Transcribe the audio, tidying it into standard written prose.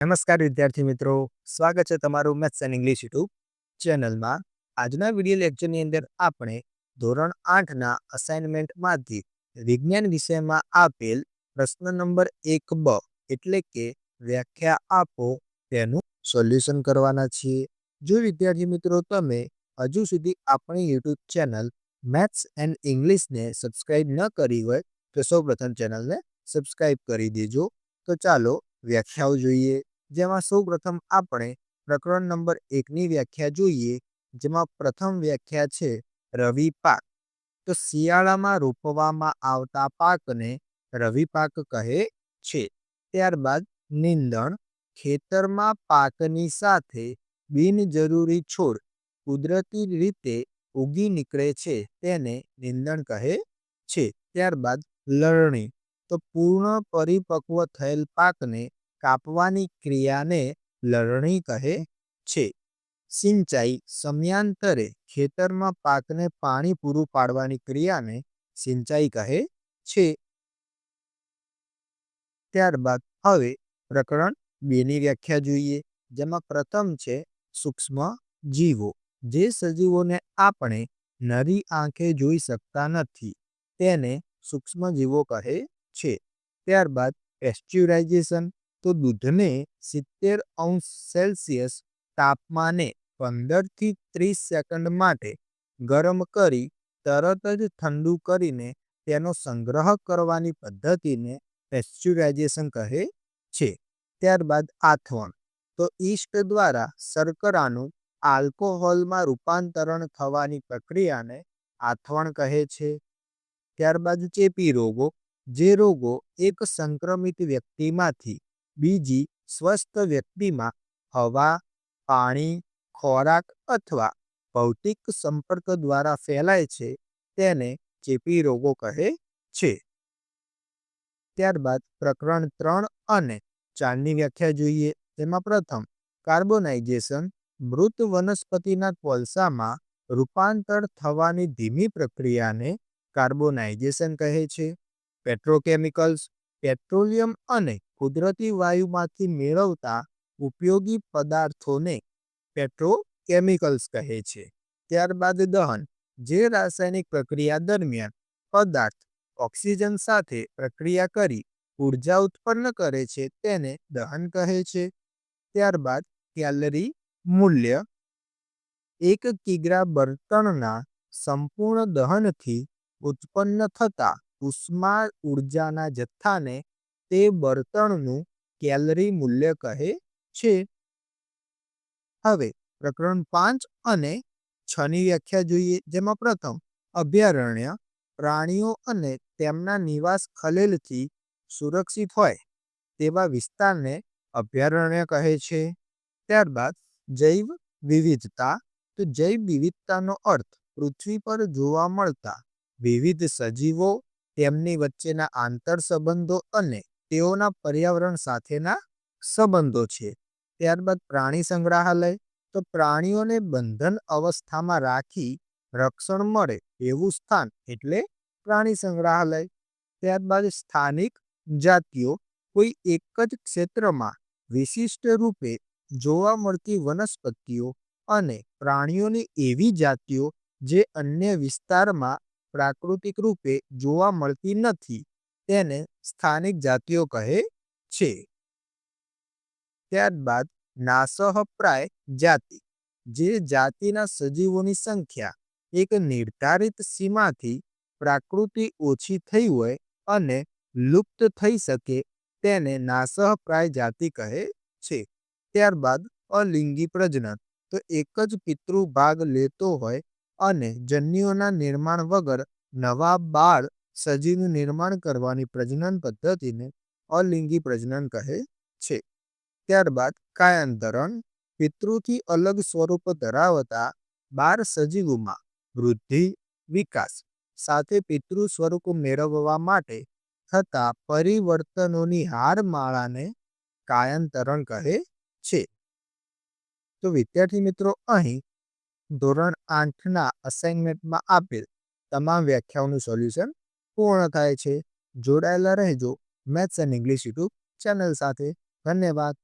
નમસ્કાર વિદ્યાર્થી મિત્રો, સ્વાગત છે તમારું મેથ્સ એન્ડ ઇંગ્લિશ યુટ્યુબ ચેનલમાં. આજના વિડીયો લેક્ચરની અંદર આપણે ધોરણ 8ના અસાઇનમેન્ટમાંથી વિજ્ઞાન વિષયમાં આપેલ પ્રશ્ન નંબર 1બ એટલે કે વ્યાખ્યા આપો તેનું સોલ્યુશન કરવાના છીએ. જો વિદ્યાર્થી મિત્રો તમે હજુ સુધી આપણી યુટ્યુબ ચેનલ મેથ્સ એન્ડ ઇંગ્લિશને સબસ્ક્રાઇબ ન કરી હોય તો સૌપ્રથમ ચેનલને સબસ્ક્રાઇબ કરી દેજો. તો ચાલો વ્યાખ્યાઓ જોઈએ. જેમાં સૌપ્રથમ આપણે પ્રકરણ નંબર 1ની વ્યાખ્યા જોઈએ. જેમાં પ્રથમ વ્યાખ્યા છે રવિ પાક. તો શિયાળામાં રોપવામાં આવતા પાકને રવિ પાક કહે છે. ત્યારબાદ નીંદણ. ખેતરમાં પાકની સાથે બિનજરૂરી છોડ કુદરતી રીતે ઉગી નીકળે છે તેને નીંદણ કહે છે. ત્યારબાદ લણણી. તો પૂર્ણ પરિપક્વ થયેલ પાકને કાપવાની ક્રિયાને લણણી કહે છે. સિંચાઈ. સમયાંતરે ખેતરમાં પાકને પાણી પૂરું પાડવાની ક્રિયાને સિંચાઈ કહે છે. ત્યારબાદ હવે પ્રકરણ 2ની વ્યાખ્યા જોઈએ. જેમાં પ્રથમ છે સૂક્ષ્મ જીવો. જે સજીવોને આપણે નરી આંખે જોઈ શકતા નથી તેને સૂક્ષ્મ જીવો કહે છે. ત્યારબાદ પેસ્ચ્યુરાઇઝેશન. તો દૂધને 70°C તાપમાને 15 થી 30 સેકન્ડ માટે ગરમ કરી તરત જ ઠંડુ કરીને તેનો સંગ્રહ કરવાની પદ્ધતિને પેસ્ચ્યુરાઇઝેશન કહે છે. ત્યારબાદ આથવણ. તો ઈસ્ટ દ્વારા શર્કરાનું આલ્કોહોલમાં રૂપાંતરણ થવાની પ્રક્રિયાને આથવણ કહે છે. ત્યારબાદ ચેપી રોગો. જે રોગો એક સંક્રમિત વ્યક્તિમાંથી બીજી સ્વસ્થ વ્યક્તિમાં હવા, પાણી, ખોરાક અથવા ભૌતિક સંપર્ક દ્વારા ફેલાય છે તેને ચેપી રોગો કહે છે. ત્યારબાદ પ્રકરણ 3 અને 4ની વ્યાખ્યા જોઈએ. તેમાં પ્રથમ કાર્બોનાઇઝેશન. મૃત વનસ્પતિના કોલસામાં રૂપાંતર થવાની ધીમી પ્રક્રિયાને કાર્બોનાઇઝેશન કહે છે. પેટ્રોકેમિકલ્સ. પેટ્રોલિયમ અને કુદરતી વાયુમાંથી મેળવતા ઉપયોગી પદાર્થોને પેટ્રોકેમિકલ્સ કહે છે. ત્યારબાદ દહન. જે રાસાયણિક પ્રક્રિયા દરમિયાન પદાર્થ ઓક્સિજન સાથે પ્રક્રિયા કરી ઉર્જા ઉત્પન્ન કરે છે તેને દહન કહે છે. ત્યારબાદ કેલરી મૂલ્ય. 1 કિગ્રા બળતણના સંપૂર્ણ દહનથી ઉત્પન્ન થતા ઉષ્મા ઉર્જાના જથ્થાને તે બળતણનું કેલરી મૂલ્ય કહે છે. હવે પ્રકરણ 5 અને 6ની વ્યાખ્યા જોઈએ. જેમાં પ્રથમ અભયારણ્ય. પ્રાણીઓ અને તેમના નિવાસ ખલેલથી સુરક્ષિત હોય તેવા વિસ્તારને અભયારણ્ય કહે છે. ત્યારબાદ જૈવ વિવિધતા. તો જૈવ વિવિધતાનો અર્થ પૃથ્વી પર જોવા મળતા વિવિધ સજીવો, તેમની વચ્ચેના આંતર સંબંધો અને તેઓના પર્યાવરણ સાથેના સંબંધો છે. ત્યારબાદ પ્રાણી સંગ્રહાલય. તો પ્રાણીઓને બંધન અવસ્થામાં રાખી રક્ષણ મળે એવું સ્થાન એટલે પ્રાણી સંગ્રહાલય. ત્યારબાદ સ્થાનિક જાતિઓ. કોઈ એક જ ક્ષેત્રમાં વિશિષ્ટ રૂપે જોવા મળતી વનસ્પતિઓ અને પ્રાણીઓની એવી જાતિઓ જે અન્ય વિસ્તારમાં પ્રાકૃતિક રૂપે જોવા મળતી નથી તેને સ્થાનિક જાતિઓ કહે છે. ત્યારબાદ નાશપ્રાય જાતિ. જે જાતિના સજીવોની સંખ્યા એક નિર્ધારિત સીમાથી પ્રાકૃતિ ઓછી થઈ હોય અને લુપ્ત થઈ શકે તેને નાશપ્રાય જાતિ કહે છે. ત્યારબાદ અલિંગી પ્રજનન. તો એક જ પિતૃ ભાગ લેતો હોય અને જન્યુઓના નિર્માણ વગર નવા બાળ સજીવનું નિર્માણ કરવાની પ્રજનન પદ્ધતિને અલિંગી પ્રજનન કહે છે. ત્યારબાદ કાયાંતરણ. પિતૃથી અલગ સ્વરૂપ ધરાવતા બાળ સજીવોમાં વૃદ્ધિ, વિકાસ સાથે પિતૃ સ્વરૂપ મેળવવા માટે થતા પરિવર્તનોની હારમાળાને કાયાંતરણ કહે છે. તો વિદ્યાર્થી મિત્રો, અહીં ધોરણ 8ના અસાઇનમેન્ટમાં આપેલ તમામ વ્યાખ્યાઓનું સોલ્યુશન પૂર્ણ થાય છે. જોડાયેલા રહેજો maths and English YouTube channel સાથે. ધન્યવાદ.